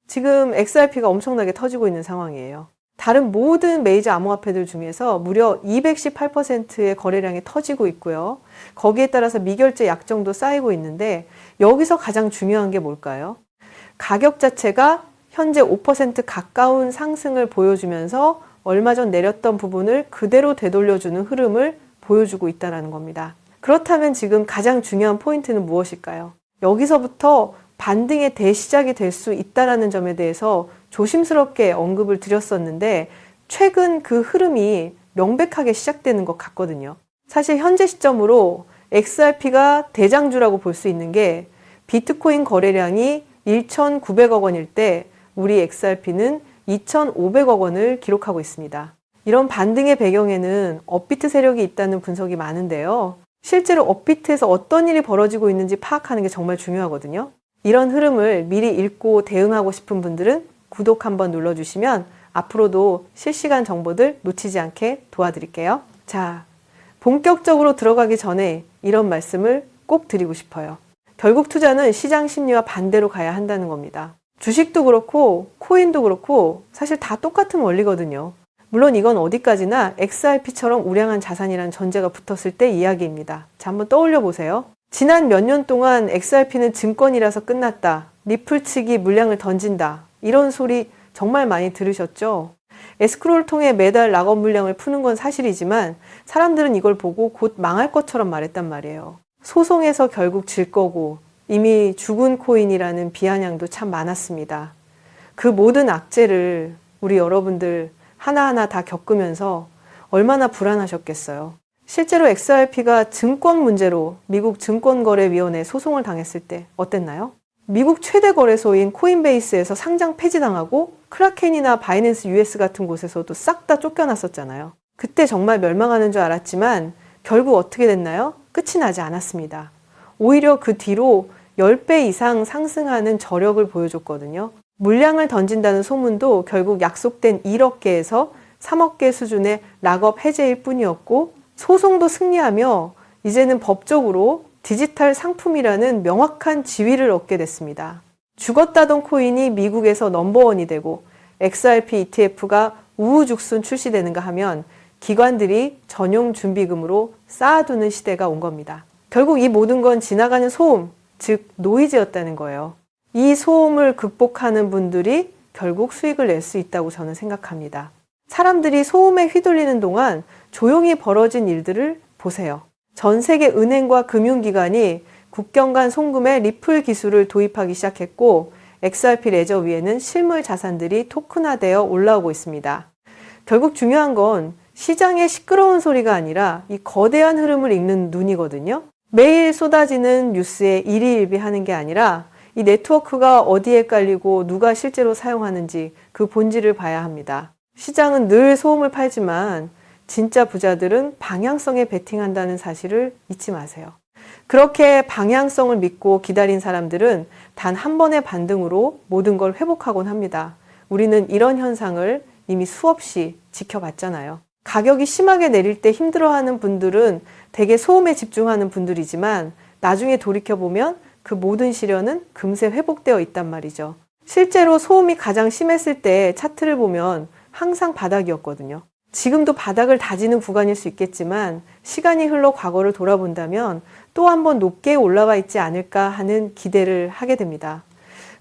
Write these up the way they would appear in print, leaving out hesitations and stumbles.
지금 XRP가 엄청나게 터지고 있는 상황이에요. 다른 모든 메이저 암호화폐들 중에서 무려 218%의 거래량이 터지고 있고요. 거기에 따라서 미결제 약정도 쌓이고 있는데 여기서 가장 중요한 게 뭘까요? 가격 자체가 현재 5% 가까운 상승을 보여주면서 얼마 전 내렸던 부분을 그대로 되돌려주는 흐름을 보여주고 있다는 겁니다. 그렇다면 지금 가장 중요한 포인트는 무엇일까요? 여기서부터 반등의 대시작이 될 수 있다는 점에 대해서 조심스럽게 언급을 드렸었는데 최근 그 흐름이 명백하게 시작되는 것 같거든요. 사실 현재 시점으로 XRP가 대장주라고 볼 수 있는 게 비트코인 거래량이 1,900억 원일 때 우리 XRP는 2,500억 원을 기록하고 있습니다. 이런 반등의 배경에는 업비트 세력이 있다는 분석이 많은데요. 실제로 업비트에서 어떤 일이 벌어지고 있는지 파악하는 게 정말 중요하거든요. 이런 흐름을 미리 읽고 대응하고 싶은 분들은 구독 한번 눌러주시면 앞으로도 실시간 정보들 놓치지 않게 도와드릴게요. 자, 본격적으로 들어가기 전에 이런 말씀을 꼭 드리고 싶어요. 결국 투자는 시장 심리와 반대로 가야 한다는 겁니다. 주식도 그렇고 코인도 그렇고 사실 다 똑같은 원리거든요. 물론 이건 어디까지나 XRP처럼 우량한 자산이라는 전제가 붙었을 때 이야기입니다. 자, 한번 떠올려 보세요. 지난 몇 년 동안 XRP는 증권이라서 끝났다. 리플 측이 물량을 던진다. 이런 소리 정말 많이 들으셨죠? 에스크로를 통해 매달 락업 물량을 푸는 건 사실이지만 사람들은 이걸 보고 곧 망할 것처럼 말했단 말이에요. 소송에서 결국 질 거고 이미 죽은 코인이라는 비아냥도 참 많았습니다. 그 모든 악재를 우리 여러분들 하나하나 다 겪으면서 얼마나 불안하셨겠어요. 실제로 XRP가 증권 문제로 미국 증권거래위원회에 소송을 당했을 때 어땠나요? 미국 최대 거래소인 코인베이스에서 상장 폐지당하고 크라켄이나 바이낸스 US 같은 곳에서도 싹 다 쫓겨났었잖아요. 그때 정말 멸망하는 줄 알았지만 결국 어떻게 됐나요? 끝이 나지 않았습니다. 오히려 그 뒤로 10배 이상 상승하는 저력을 보여줬거든요. 물량을 던진다는 소문도 결국 약속된 1억 개에서 3억 개 수준의 락업 해제일 뿐이었고 소송도 승리하며 이제는 법적으로 디지털 상품이라는 명확한 지위를 얻게 됐습니다. 죽었다던 코인이 미국에서 넘버원이 되고 XRP ETF가 우후죽순 출시되는가 하면 기관들이 전용 준비금으로 쌓아두는 시대가 온 겁니다. 결국 이 모든 건 지나가는 소음, 즉 노이즈였다는 거예요. 이 소음을 극복하는 분들이 결국 수익을 낼 수 있다고 저는 생각합니다. 사람들이 소음에 휘둘리는 동안 조용히 벌어진 일들을 보세요. 전 세계 은행과 금융기관이 국경 간 송금에 리플 기술을 도입하기 시작했고 XRP 레저 위에는 실물 자산들이 토큰화되어 올라오고 있습니다. 결국 중요한 건 시장의 시끄러운 소리가 아니라 이 거대한 흐름을 읽는 눈이거든요. 매일 쏟아지는 뉴스에 일희일비하는 게 아니라 이 네트워크가 어디에 깔리고 누가 실제로 사용하는지 그 본질을 봐야 합니다. 시장은 늘 소음을 팔지만 진짜 부자들은 방향성에 베팅한다는 사실을 잊지 마세요. 그렇게 방향성을 믿고 기다린 사람들은 단 한 번의 반등으로 모든 걸 회복하곤 합니다. 우리는 이런 현상을 이미 수없이 지켜봤잖아요. 가격이 심하게 내릴 때 힘들어하는 분들은 대개 소음에 집중하는 분들이지만 나중에 돌이켜보면 그 모든 시련은 금세 회복되어 있단 말이죠. 실제로 소음이 가장 심했을 때 차트를 보면 항상 바닥이었거든요. 지금도 바닥을 다지는 구간일 수 있겠지만 시간이 흘러 과거를 돌아본다면 또 한 번 높게 올라와 있지 않을까 하는 기대를 하게 됩니다.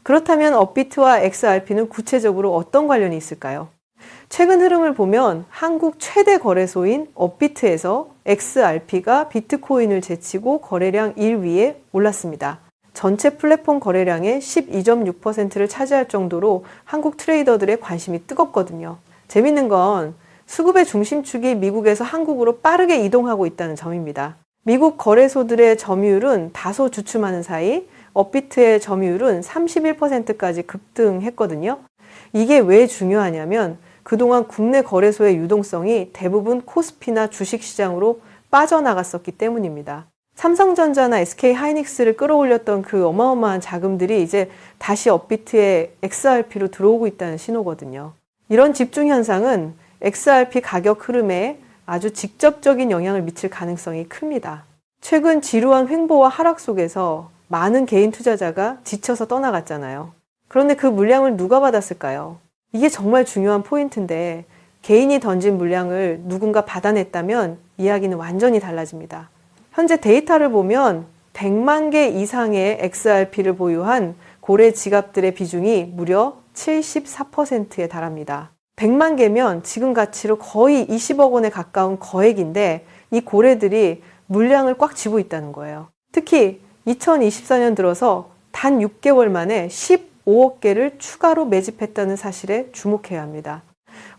그렇다면 업비트와 XRP는 구체적으로 어떤 관련이 있을까요? 최근 흐름을 보면 한국 최대 거래소인 업비트에서 XRP가 비트코인을 제치고 거래량 1위에 올랐습니다. 전체 플랫폼 거래량의 12.6%를 차지할 정도로 한국 트레이더들의 관심이 뜨겁거든요. 재밌는 건 수급의 중심축이 미국에서 한국으로 빠르게 이동하고 있다는 점입니다. 미국 거래소들의 점유율은 다소 주춤하는 사이 업비트의 점유율은 31%까지 급등했거든요. 이게 왜 중요하냐면 그동안 국내 거래소의 유동성이 대부분 코스피나 주식시장으로 빠져나갔었기 때문입니다. 삼성전자나 SK하이닉스를 끌어올렸던 그 어마어마한 자금들이 이제 다시 업비트의 XRP로 들어오고 있다는 신호거든요. 이런 집중 현상은 XRP 가격 흐름에 아주 직접적인 영향을 미칠 가능성이 큽니다. 최근 지루한 횡보와 하락 속에서 많은 개인 투자자가 지쳐서 떠나갔잖아요. 그런데 그 물량을 누가 받았을까요? 이게 정말 중요한 포인트인데 개인이 던진 물량을 누군가 받아냈다면 이야기는 완전히 달라집니다. 현재 데이터를 보면 100만 개 이상의 XRP를 보유한 고래 지갑들의 비중이 무려 74%에 달합니다. 100만 개면 지금 가치로 거의 20억 원에 가까운 거액인데 이 고래들이 물량을 꽉 쥐고 있다는 거예요. 특히 2024년 들어서 단 6개월 만에 15억 개를 추가로 매집했다는 사실에 주목해야 합니다.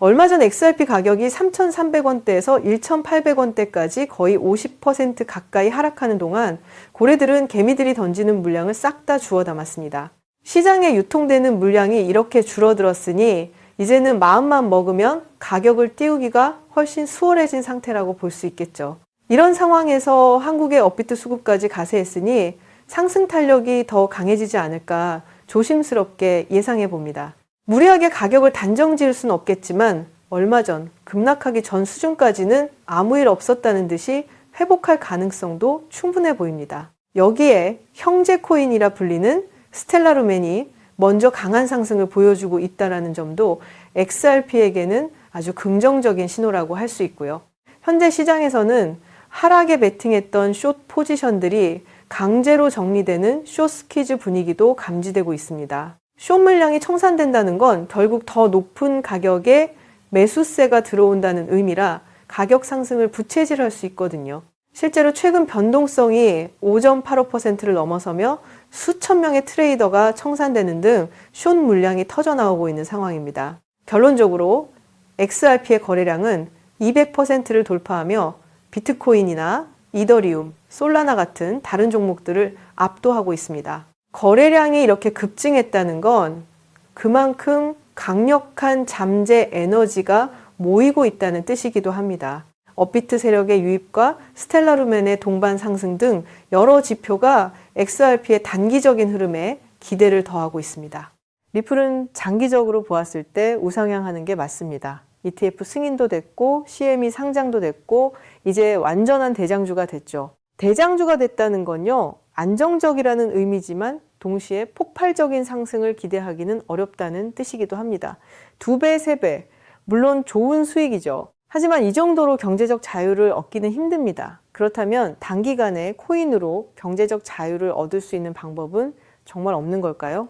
얼마 전 XRP 가격이 3,300원대에서 1,800원대까지 거의 50% 가까이 하락하는 동안 고래들은 개미들이 던지는 물량을 싹 다 주워 담았습니다. 시장에 유통되는 물량이 이렇게 줄어들었으니 이제는 마음만 먹으면 가격을 띄우기가 훨씬 수월해진 상태라고 볼 수 있겠죠. 이런 상황에서 한국의 업비트 수급까지 가세했으니 상승 탄력이 더 강해지지 않을까 조심스럽게 예상해 봅니다. 무리하게 가격을 단정 지을 수는 없겠지만 얼마 전 급락하기 전 수준까지는 아무 일 없었다는 듯이 회복할 가능성도 충분해 보입니다. 여기에 형제 코인이라 불리는 스텔라루멘이 먼저 강한 상승을 보여주고 있다는 점도 XRP에게는 아주 긍정적인 신호라고 할 수 있고요. 현재 시장에서는 하락에 베팅했던 숏 포지션들이 강제로 정리되는 숏 스퀴즈 분위기도 감지되고 있습니다. 숏 물량이 청산된다는 건 결국 더 높은 가격에 매수세가 들어온다는 의미라 가격 상승을 부채질할 수 있거든요. 실제로 최근 변동성이 5.85%를 넘어서며 수천 명의 트레이더가 청산되는 등 숏 물량이 터져나오고 있는 상황입니다. 결론적으로 XRP의 거래량은 200%를 돌파하며 비트코인이나 이더리움, 솔라나 같은 다른 종목들을 압도하고 있습니다. 거래량이 이렇게 급증했다는 건 그만큼 강력한 잠재 에너지가 모이고 있다는 뜻이기도 합니다. 업비트 세력의 유입과 스텔라루멘의 동반 상승 등 여러 지표가 XRP의 단기적인 흐름에 기대를 더하고 있습니다. 리플은 장기적으로 보았을 때 우상향하는 게 맞습니다. ETF 승인도 됐고 CME 상장도 됐고 이제 완전한 대장주가 됐죠. 대장주가 됐다는 건요, 안정적이라는 의미지만 동시에 폭발적인 상승을 기대하기는 어렵다는 뜻이기도 합니다. 2배, 3배, 물론 좋은 수익이죠. 하지만 이 정도로 경제적 자유를 얻기는 힘듭니다. 그렇다면 단기간에 코인으로 경제적 자유를 얻을 수 있는 방법은 정말 없는 걸까요?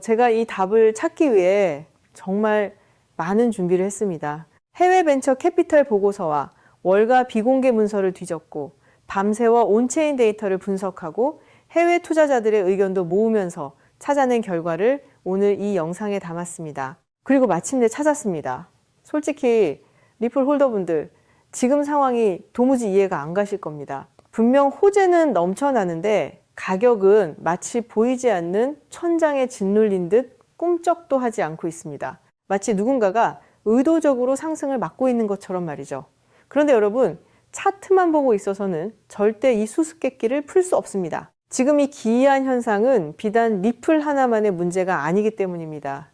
제가 이 답을 찾기 위해 정말 많은 준비를 했습니다. 해외 벤처 캐피탈 보고서와 월가 비공개 문서를 뒤졌고 밤새워 온체인 데이터를 분석하고 해외 투자자들의 의견도 모으면서 찾아낸 결과를 오늘 이 영상에 담았습니다. 그리고 마침내 찾았습니다. 솔직히 리플 홀더분들 지금 상황이 도무지 이해가 안 가실 겁니다. 분명 호재는 넘쳐나는데 가격은 마치 보이지 않는 천장에 짓눌린 듯 꿈쩍도 하지 않고 있습니다. 마치 누군가가 의도적으로 상승을 막고 있는 것처럼 말이죠. 그런데 여러분, 차트만 보고 있어서는 절대 이 수수께끼를 풀 수 없습니다. 지금 이 기이한 현상은 비단 리플 하나만의 문제가 아니기 때문입니다.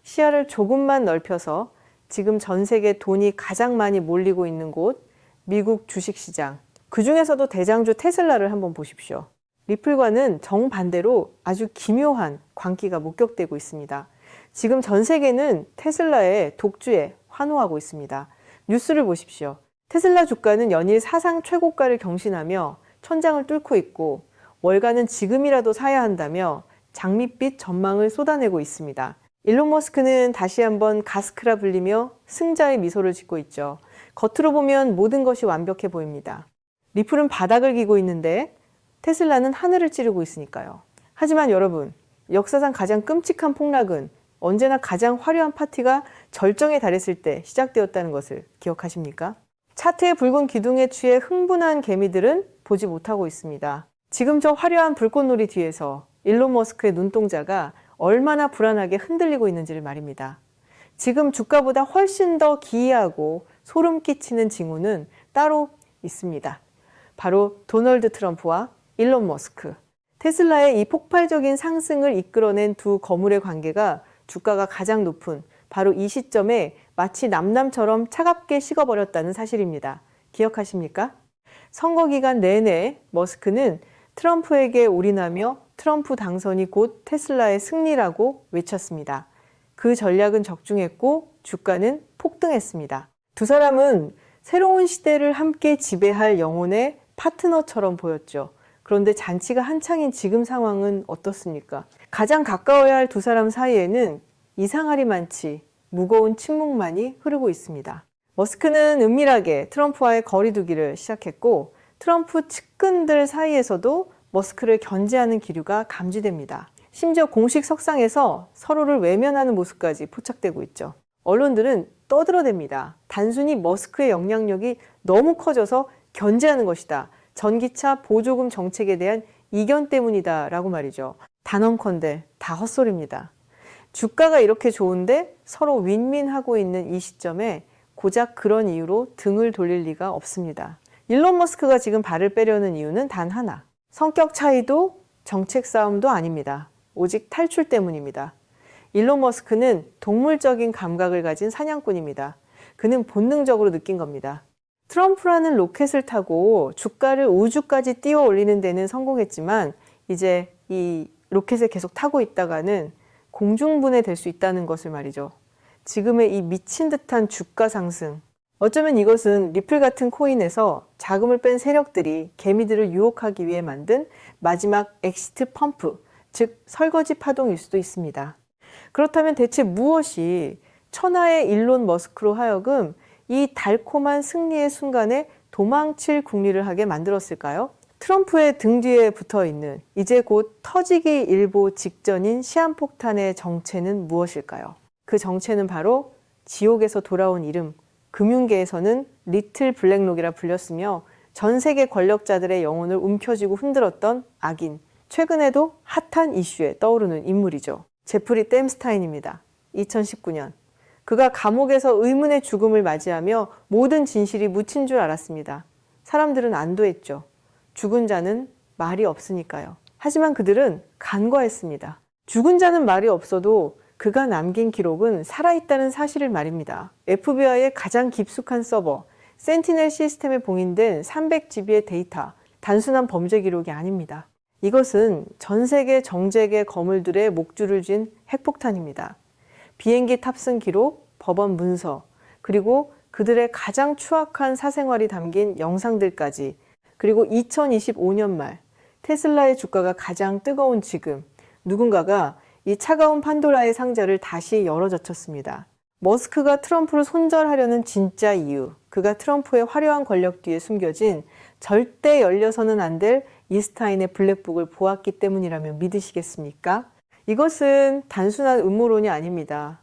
시야를 조금만 넓혀서 지금 전 세계 돈이 가장 많이 몰리고 있는 곳, 미국 주식시장, 그 중에서도 대장주 테슬라를 한번 보십시오. 리플과는 정반대로 아주 기묘한 광기가 목격되고 있습니다. 지금 전 세계는 테슬라의 독주에 환호하고 있습니다. 뉴스를 보십시오. 테슬라 주가는 연일 사상 최고가를 경신하며 천장을 뚫고 있고 월가는 지금이라도 사야 한다며 장밋빛 전망을 쏟아내고 있습니다. 일론 머스크는 다시 한번 가스크라 불리며 승자의 미소를 짓고 있죠. 겉으로 보면 모든 것이 완벽해 보입니다. 리플은 바닥을 기고 있는데 테슬라는 하늘을 찌르고 있으니까요. 하지만 여러분, 역사상 가장 끔찍한 폭락은 언제나 가장 화려한 파티가 절정에 달했을 때 시작되었다는 것을 기억하십니까? 차트의 붉은 기둥에 취해 흥분한 개미들은 보지 못하고 있습니다. 지금 저 화려한 불꽃놀이 뒤에서 일론 머스크의 눈동자가 얼마나 불안하게 흔들리고 있는지를 말입니다. 지금 주가보다 훨씬 더 기이하고 소름 끼치는 징후는 따로 있습니다. 바로 도널드 트럼프와 일론 머스크. 테슬라의 이 폭발적인 상승을 이끌어낸 두 거물의 관계가 주가가 가장 높은 바로 이 시점에 마치 남남처럼 차갑게 식어버렸다는 사실입니다. 기억하십니까? 선거 기간 내내 머스크는 트럼프에게 올인하며 트럼프 당선이 곧 테슬라의 승리라고 외쳤습니다. 그 전략은 적중했고 주가는 폭등했습니다. 두 사람은 새로운 시대를 함께 지배할 영혼의 파트너처럼 보였죠. 그런데 잔치가 한창인 지금 상황은 어떻습니까? 가장 가까워야 할 두 사람 사이에는 이상하리 많지 무거운 침묵만이 흐르고 있습니다. 머스크는 은밀하게 트럼프와의 거리 두기를 시작했고 트럼프 측근들 사이에서도 머스크를 견제하는 기류가 감지됩니다. 심지어 공식 석상에서 서로를 외면하는 모습까지 포착되고 있죠. 언론들은 떠들어댑니다. 단순히 머스크의 영향력이 너무 커져서 견제하는 것이다. 전기차 보조금 정책에 대한 이견 때문이다 라고 말이죠. 단언컨대 다 헛소리입니다. 주가가 이렇게 좋은데 서로 윈윈하고 있는 이 시점에 고작 그런 이유로 등을 돌릴 리가 없습니다. 일론 머스크가 지금 발을 빼려는 이유는 단 하나. 성격 차이도 정책 싸움도 아닙니다. 오직 탈출 때문입니다. 일론 머스크는 동물적인 감각을 가진 사냥꾼입니다. 그는 본능적으로 느낀 겁니다. 트럼프라는 로켓을 타고 주가를 우주까지 띄워 올리는 데는 성공했지만 이제 이 로켓을 계속 타고 있다가는 공중분해될 수 있다는 것을 말이죠. 지금의 이 미친 듯한 주가 상승. 어쩌면 이것은 리플 같은 코인에서 자금을 뺀 세력들이 개미들을 유혹하기 위해 만든 마지막 엑시트 펌프, 즉 설거지 파동일 수도 있습니다. 그렇다면 대체 무엇이 천하의 일론 머스크로 하여금 이 달콤한 승리의 순간에 도망칠 궁리를 하게 만들었을까요? 트럼프의 등 뒤에 붙어 있는 이제 곧 터지기 일보 직전인 시한폭탄의 정체는 무엇일까요? 그 정체는 바로 지옥에서 돌아온 이름, 금융계에서는 리틀 블랙록이라 불렸으며 전 세계 권력자들의 영혼을 움켜쥐고 흔들었던 악인, 최근에도 핫한 이슈에 떠오르는 인물이죠. 제프리 댐스타인입니다. 2019년. 그가 감옥에서 의문의 죽음을 맞이하며 모든 진실이 묻힌 줄 알았습니다. 사람들은 안도했죠. 죽은 자는 말이 없으니까요. 하지만 그들은 간과했습니다. 죽은 자는 말이 없어도 그가 남긴 기록은 살아있다는 사실을 말입니다. FBI의 가장 깊숙한 서버, 센티넬 시스템에 봉인된 300GB의 데이터, 단순한 범죄 기록이 아닙니다. 이것은 전 세계 정재계 거물들의 목줄을 쥔 핵폭탄입니다. 비행기 탑승 기록, 법원 문서, 그리고 그들의 가장 추악한 사생활이 담긴 영상들까지, 그리고 2025년 말 테슬라의 주가가 가장 뜨거운 지금 누군가가 이 차가운 판도라의 상자를 다시 열어젖혔습니다. 머스크가 트럼프를 손절하려는 진짜 이유, 그가 트럼프의 화려한 권력 뒤에 숨겨진 절대 열려서는 안 될 이스타인의 블랙북을 보았기 때문이라면 믿으시겠습니까? 이것은 단순한 음모론이 아닙니다.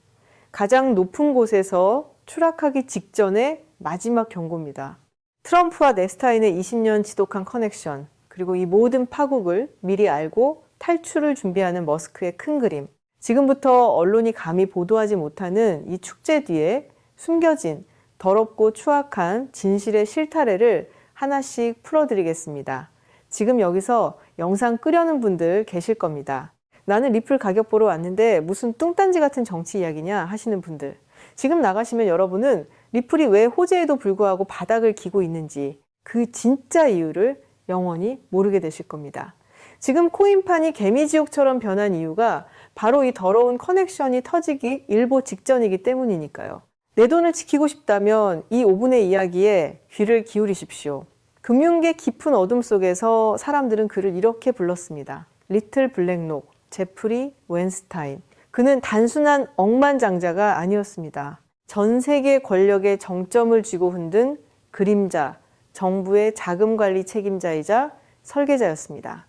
가장 높은 곳에서 추락하기 직전의 마지막 경고입니다. 트럼프와 넵스타인의 20년 지독한 커넥션, 그리고 이 모든 파국을 미리 알고 탈출을 준비하는 머스크의 큰 그림. 지금부터 언론이 감히 보도하지 못하는 이 축제 뒤에 숨겨진 더럽고 추악한 진실의 실타래를 하나씩 풀어드리겠습니다. 지금 여기서 영상 끄려는 분들 계실 겁니다. 나는 리플 가격 보러 왔는데 무슨 뚱딴지 같은 정치 이야기냐 하시는 분들. 지금 나가시면 여러분은 리플이 왜 호재에도 불구하고 바닥을 기고 있는지 그 진짜 이유를 영원히 모르게 되실 겁니다. 지금 코인판이 개미지옥처럼 변한 이유가 바로 이 더러운 커넥션이 터지기 일보 직전이기 때문이니까요. 내 돈을 지키고 싶다면 이 5분의 이야기에 귀를 기울이십시오. 금융계 깊은 어둠 속에서 사람들은 그를 이렇게 불렀습니다. 리틀 블랙록, 제프리 웬스타인. 그는 단순한 억만장자가 아니었습니다. 전 세계 권력의 정점을 쥐고 흔든 그림자, 정부의 자금관리 책임자이자 설계자였습니다.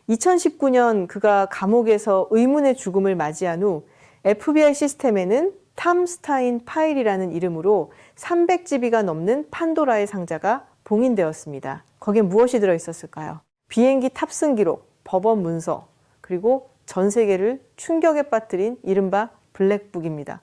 2019년 그가 감옥에서 의문의 죽음을 맞이한 후 FBI 시스템에는 탐 스타인 파일이라는 이름으로 300GB가 넘는 판도라의 상자가 봉인되었습니다. 거기에 무엇이 들어있었을까요? 비행기 탑승 기록, 법원 문서, 그리고 전 세계를 충격에 빠뜨린 이른바 블랙북입니다.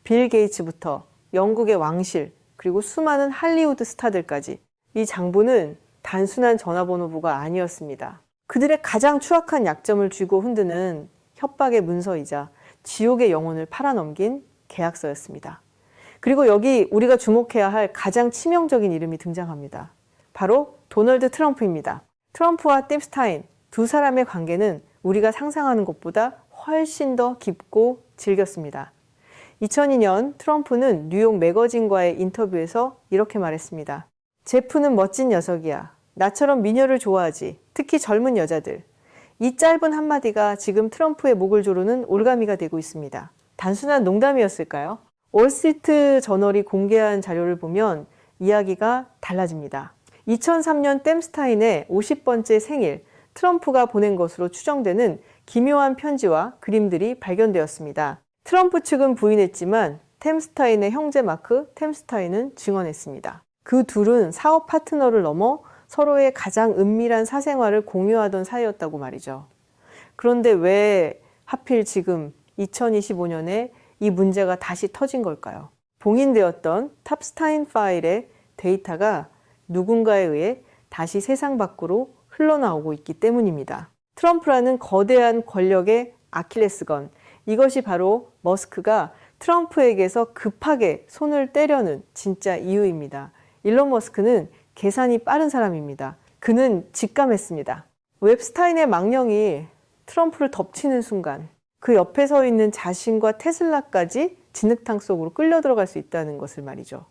빌 게이츠부터 영국의 왕실, 그리고 수많은 할리우드 스타들까지 이 장부는 단순한 전화번호부가 아니었습니다. 그들의 가장 추악한 약점을 쥐고 흔드는 협박의 문서이자 지옥의 영혼을 팔아넘긴 계약서였습니다. 그리고 여기 우리가 주목해야 할 가장 치명적인 이름이 등장합니다. 바로 도널드 트럼프입니다. 트럼프와 딥스타인 두 사람의 관계는 우리가 상상하는 것보다 훨씬 더 깊고 질겼습니다. 2002년 트럼프는 뉴욕 매거진과의 인터뷰에서 이렇게 말했습니다. 제프는 멋진 녀석이야. 나처럼 미녀를 좋아하지. 특히 젊은 여자들. 이 짧은 한마디가 지금 트럼프의 목을 조르는 올가미가 되고 있습니다. 단순한 농담이었을까요? 월스트리트 저널이 공개한 자료를 보면 이야기가 달라집니다. 2003년 댐스타인의 50번째 생일, 트럼프가 보낸 것으로 추정되는 기묘한 편지와 그림들이 발견되었습니다. 트럼프 측은 부인했지만 댐스타인의 형제 마크 댐스타인은 증언했습니다. 그 둘은 사업 파트너를 넘어 서로의 가장 은밀한 사생활을 공유하던 사이였다고 말이죠. 그런데 왜 하필 지금 2025년에 이 문제가 다시 터진 걸까요? 봉인되었던 탑스타인 파일의 데이터가 누군가에 의해 다시 세상 밖으로 흘러나오고 있기 때문입니다. 트럼프라는 거대한 권력의 아킬레스건, 이것이 바로 머스크가 트럼프에게서 급하게 손을 떼려는 진짜 이유입니다. 일론 머스크는 계산이 빠른 사람입니다. 그는 직감했습니다. 웹스타인의 망령이 트럼프를 덮치는 순간 그 옆에 서 있는 자신과 테슬라까지 진흙탕 속으로 끌려 들어갈 수 있다는 것을 말이죠.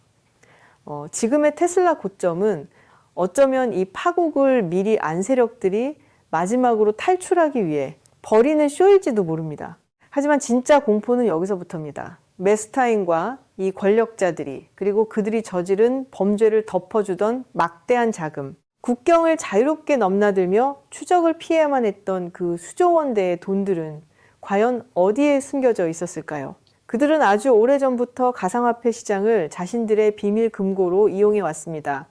지금의 테슬라 고점은 어쩌면 이 파국을 미리 안 세력들이 마지막으로 탈출하기 위해 벌이는 쇼일지도 모릅니다. 하지만 진짜 공포는 여기서부터입니다. 메스타인과 이 권력자들이 그리고 그들이 저지른 범죄를 덮어주던 막대한 자금, 국경을 자유롭게 넘나들며 추적을 피해야만 했던 그 수조 원대의 돈들은 과연 어디에 숨겨져 있었을까요? 그들은 아주 오래전부터 가상화폐 시장을 자신들의 비밀 금고로 이용해 왔습니다.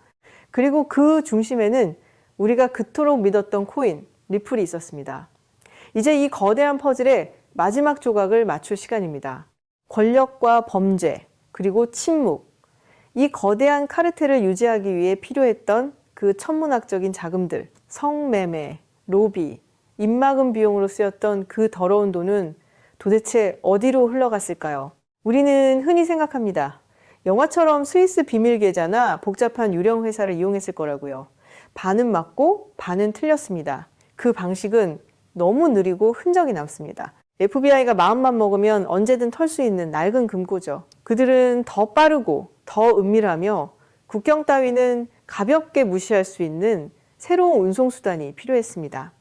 그리고 그 중심에는 우리가 그토록 믿었던 코인, 리플이 있었습니다. 이제 이 거대한 퍼즐의 마지막 조각을 맞출 시간입니다. 권력과 범죄, 그리고 침묵, 이 거대한 카르텔을 유지하기 위해 필요했던 그 천문학적인 자금들, 성매매, 로비, 입막음 비용으로 쓰였던 그 더러운 돈은 도대체 어디로 흘러갔을까요? 우리는 흔히 생각합니다. 영화처럼 스위스 비밀 계좌나 복잡한 유령 회사를 이용했을 거라고요. 반은 맞고 반은 틀렸습니다. 그 방식은 너무 느리고 흔적이 남습니다. FBI가 마음만 먹으면 언제든 털 수 있는 낡은 금고죠. 그들은 더 빠르고 더 은밀하며 국경 따위는 가볍게 무시할 수 있는 새로운 운송수단이 필요했습니다.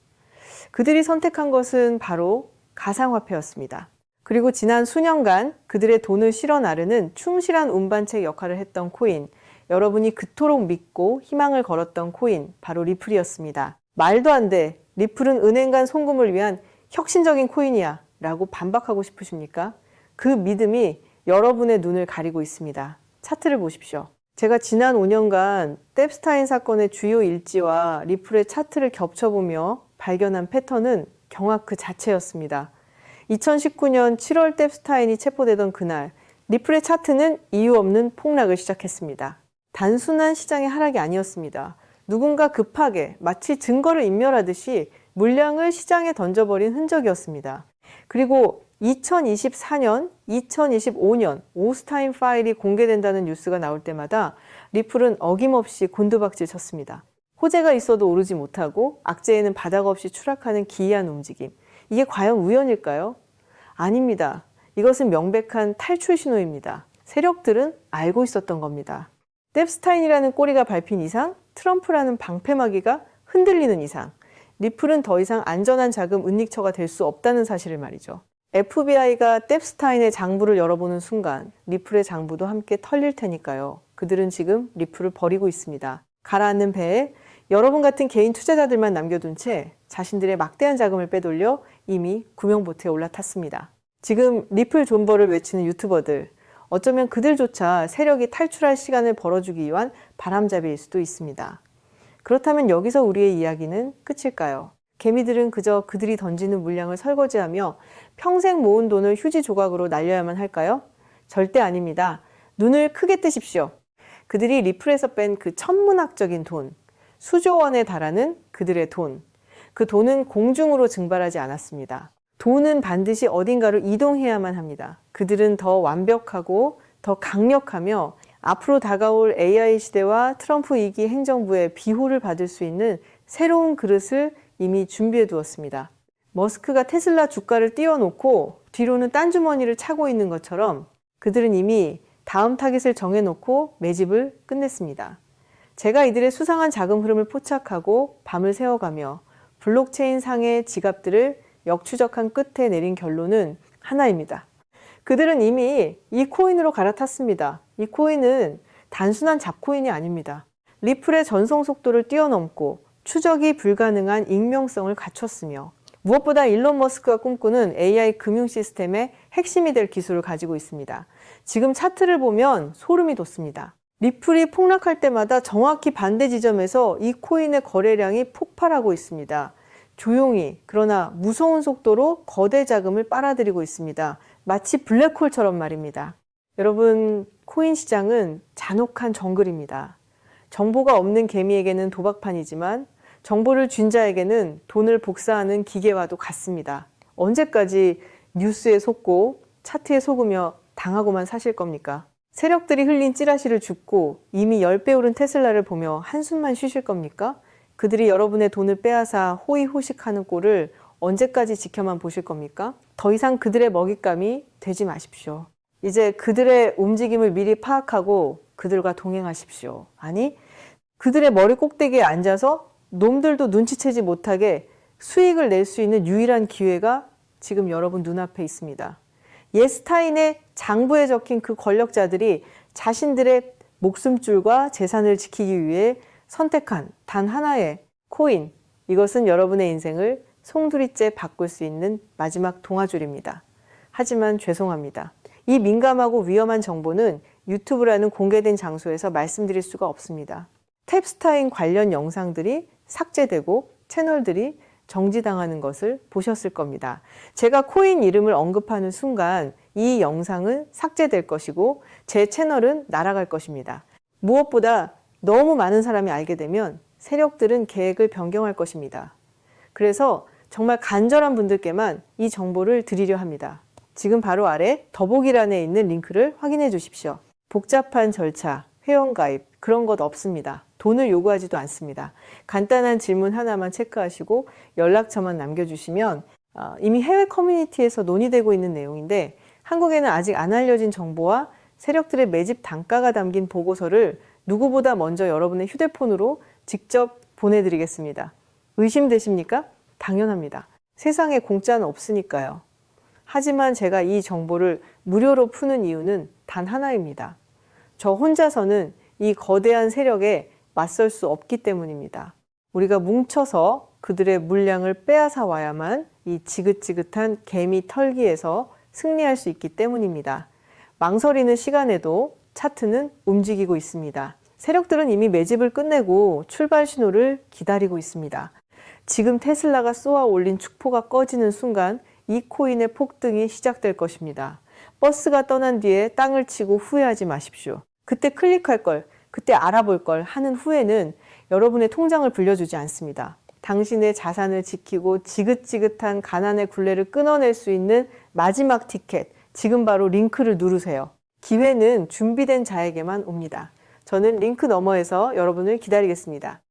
그들이 선택한 것은 바로 가상화폐였습니다. 그리고 지난 수년간 그들의 돈을 실어 나르는 충실한 운반책 역할을 했던 코인, 여러분이 그토록 믿고 희망을 걸었던 코인, 바로 리플이었습니다. 말도 안 돼. 리플은 은행 간 송금을 위한 혁신적인 코인이야 라고 반박하고 싶으십니까? 그 믿음이 여러분의 눈을 가리고 있습니다. 차트를 보십시오. 제가 지난 5년간 뎁스타인 사건의 주요 일지와 리플의 차트를 겹쳐보며 발견한 패턴은 경악 그 자체였습니다. 2019년 7월 뎁스타인이 체포되던 그날, 리플의 차트는 이유 없는 폭락을 시작했습니다. 단순한 시장의 하락이 아니었습니다. 누군가 급하게 마치 증거를 인멸하듯이 물량을 시장에 던져버린 흔적이었습니다. 그리고 2024년, 2025년 오스타인 파일이 공개된다는 뉴스가 나올 때마다 리플은 어김없이 곤두박질 쳤습니다. 호재가 있어도 오르지 못하고 악재에는 바닥 없이 추락하는 기이한 움직임. 이게 과연 우연일까요? 아닙니다. 이것은 명백한 탈출 신호입니다. 세력들은 알고 있었던 겁니다. 뎁스타인이라는 꼬리가 밟힌 이상, 트럼프라는 방패막이가 흔들리는 이상, 리플은 더 이상 안전한 자금 은닉처가 될 수 없다는 사실을 말이죠. FBI가 뎁스타인의 장부를 열어보는 순간 리플의 장부도 함께 털릴 테니까요. 그들은 지금 리플을 버리고 있습니다. 가라앉는 배에 여러분 같은 개인 투자자들만 남겨둔 채 자신들의 막대한 자금을 빼돌려 이미 구명보트에 올라탔습니다. 지금 리플 존버를 외치는 유튜버들, 어쩌면 그들조차 세력이 탈출할 시간을 벌어주기 위한 바람잡이일 수도 있습니다. 그렇다면 여기서 우리의 이야기는 끝일까요? 개미들은 그저 그들이 던지는 물량을 설거지하며 평생 모은 돈을 휴지 조각으로 날려야만 할까요? 절대 아닙니다. 눈을 크게 뜨십시오. 그들이 리플에서 뺀 그 천문학적인 돈, 수조 원에 달하는 그들의 돈, 그 돈은 공중으로 증발하지 않았습니다. 돈은 반드시 어딘가로 이동해야만 합니다. 그들은 더 완벽하고 더 강력하며 앞으로 다가올 AI 시대와 트럼프 2기 행정부의 비호를 받을 수 있는 새로운 그릇을 이미 준비해 두었습니다. 머스크가 테슬라 주가를 띄워놓고 뒤로는 딴 주머니를 차고 있는 것처럼 그들은 이미 다음 타깃을 정해놓고 매집을 끝냈습니다. 제가 이들의 수상한 자금 흐름을 포착하고 밤을 새워가며 블록체인 상의 지갑들을 역추적한 끝에 내린 결론은 하나입니다. 그들은 이미 이 코인으로 갈아탔습니다. 이 코인은 단순한 잡코인이 아닙니다. 리플의 전송 속도를 뛰어넘고 추적이 불가능한 익명성을 갖췄으며 무엇보다 일론 머스크가 꿈꾸는 AI 금융 시스템의 핵심이 될 기술을 가지고 있습니다. 지금 차트를 보면 소름이 돋습니다. 리플이 폭락할 때마다 정확히 반대 지점에서 이 코인의 거래량이 폭발하고 있습니다. 조용히 그러나 무서운 속도로 거대 자금을 빨아들이고 있습니다. 마치 블랙홀처럼 말입니다. 여러분, 코인 시장은 잔혹한 정글입니다. 정보가 없는 개미에게는 도박판이지만 정보를 쥔 자에게는 돈을 복사하는 기계와도 같습니다. 언제까지 뉴스에 속고 차트에 속으며 당하고만 사실 겁니까? 세력들이 흘린 찌라시를 줍고 이미 10배 오른 테슬라를 보며 한숨만 쉬실 겁니까? 그들이 여러분의 돈을 빼앗아 호의호식하는 꼴을 언제까지 지켜만 보실 겁니까? 더 이상 그들의 먹잇감이 되지 마십시오. 이제 그들의 움직임을 미리 파악하고 그들과 동행하십시오. 아니, 그들의 머리 꼭대기에 앉아서 놈들도 눈치채지 못하게 수익을 낼 수 있는 유일한 기회가 지금 여러분 눈앞에 있습니다. 예스타인의 장부에 적힌 그 권력자들이 자신들의 목숨줄과 재산을 지키기 위해 선택한 단 하나의 코인, 이것은 여러분의 인생을 송두리째 바꿀 수 있는 마지막 동아줄입니다. 하지만 죄송합니다. 이 민감하고 위험한 정보는 유튜브라는 공개된 장소에서 말씀드릴 수가 없습니다. 탭스타인 관련 영상들이 삭제되고 채널들이 정지당하는 것을 보셨을 겁니다. 제가 코인 이름을 언급하는 순간 이 영상은 삭제될 것이고 제 채널은 날아갈 것입니다. 무엇보다 너무 많은 사람이 알게 되면 세력들은 계획을 변경할 것입니다. 그래서 정말 간절한 분들께만 이 정보를 드리려 합니다. 지금 바로 아래 더보기란에 있는 링크를 확인해 주십시오. 복잡한 절차, 회원가입 그런 것 없습니다. 돈을 요구하지도 않습니다. 간단한 질문 하나만 체크하시고 연락처만 남겨주시면 이미 해외 커뮤니티에서 논의되고 있는 내용인데 한국에는 아직 안 알려진 정보와 세력들의 매집 단가가 담긴 보고서를 누구보다 먼저 여러분의 휴대폰으로 직접 보내드리겠습니다. 의심되십니까? 당연합니다. 세상에 공짜는 없으니까요. 하지만 제가 이 정보를 무료로 푸는 이유는 단 하나입니다. 저 혼자서는 이 거대한 세력에 맞설 수 없기 때문입니다. 우리가 뭉쳐서 그들의 물량을 빼앗아 와야만 이 지긋지긋한 개미 털기에서 승리할 수 있기 때문입니다. 망설이는 시간에도 차트는 움직이고 있습니다. 세력들은 이미 매집을 끝내고 출발 신호를 기다리고 있습니다. 지금 테슬라가 쏘아 올린 축포가 꺼지는 순간 이 코인의 폭등이 시작될 것입니다. 버스가 떠난 뒤에 땅을 치고 후회하지 마십시오. 그때 클릭할 걸, 그때 알아볼 걸 하는 후에는 여러분의 통장을 불려주지 않습니다. 당신의 자산을 지키고 지긋지긋한 가난의 굴레를 끊어낼 수 있는 마지막 티켓, 지금 바로 링크를 누르세요. 기회는 준비된 자에게만 옵니다. 저는 링크 너머에서 여러분을 기다리겠습니다.